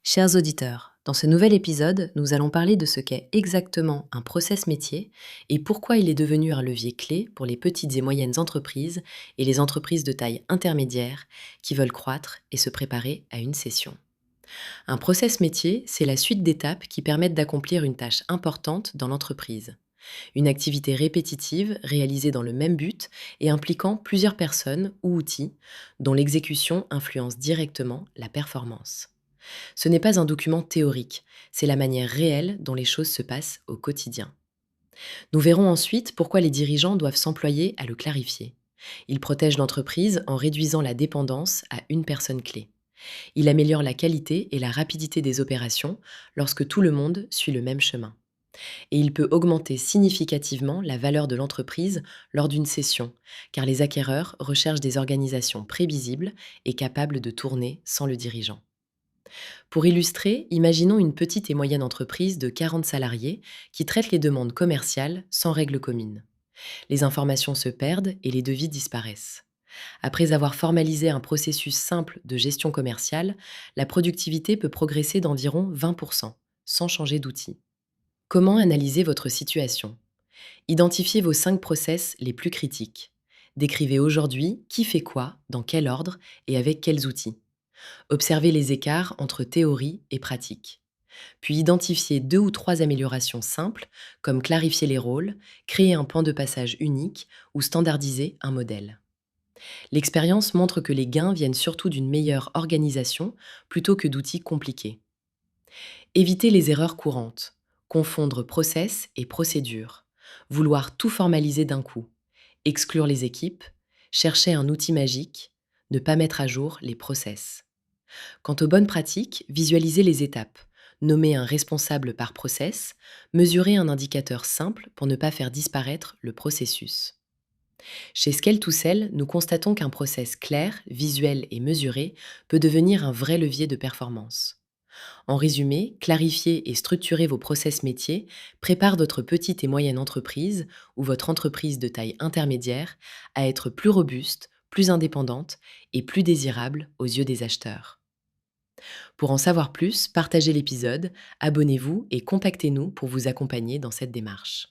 Chers auditeurs, dans ce nouvel épisode, nous allons parler de ce qu'est exactement un process métier et pourquoi il est devenu un levier clé pour les petites et moyennes entreprises et les entreprises de taille intermédiaire qui veulent croître et se préparer à une session. Un process métier, c'est la suite d'étapes qui permettent d'accomplir une tâche importante dans l'entreprise. Une activité répétitive réalisée dans le même but et impliquant plusieurs personnes ou outils dont l'exécution influence directement la performance. Ce n'est pas un document théorique, c'est la manière réelle dont les choses se passent au quotidien. Nous verrons ensuite pourquoi les dirigeants doivent s'employer à le clarifier. Il protège l'entreprise en réduisant la dépendance à une personne clé. Il améliore la qualité et la rapidité des opérations lorsque tout le monde suit le même chemin. Et il peut augmenter significativement la valeur de l'entreprise lors d'une session, car les acquéreurs recherchent des organisations prévisibles et capables de tourner sans le dirigeant. Pour illustrer, imaginons une petite et moyenne entreprise de 40 salariés qui traite les demandes commerciales sans règles communes. Les informations se perdent et les devis disparaissent. Après avoir formalisé un processus simple de gestion commerciale, la productivité peut progresser d'environ 20%, sans changer d'outil. Comment analyser votre situation? Identifiez vos 5 process les plus critiques. Décrivez aujourd'hui qui fait quoi, dans quel ordre et avec quels outils. Observez les écarts entre théorie et pratique. Puis identifiez 2 ou 3 améliorations simples, comme clarifier les rôles, créer un point de passage unique ou standardiser un modèle. L'expérience montre que les gains viennent surtout d'une meilleure organisation plutôt que d'outils compliqués. Évitez les erreurs courantes. Confondre process et procédure. Vouloir tout formaliser d'un coup. Exclure les équipes. Chercher un outil magique. Ne pas mettre à jour les process. Quant aux bonnes pratiques, visualisez les étapes. Nommez un responsable par process, mesurez un indicateur simple pour ne pas faire disparaître le processus. Chez Scale to Sell, nous constatons qu'un process clair, visuel et mesuré peut devenir un vrai levier de performance. En résumé, clarifier et structurer vos process métiers prépare votre petite et moyenne entreprise ou votre entreprise de taille intermédiaire à être plus robuste, plus indépendante et plus désirable aux yeux des acheteurs. Pour en savoir plus, partagez l'épisode, abonnez-vous et contactez-nous pour vous accompagner dans cette démarche.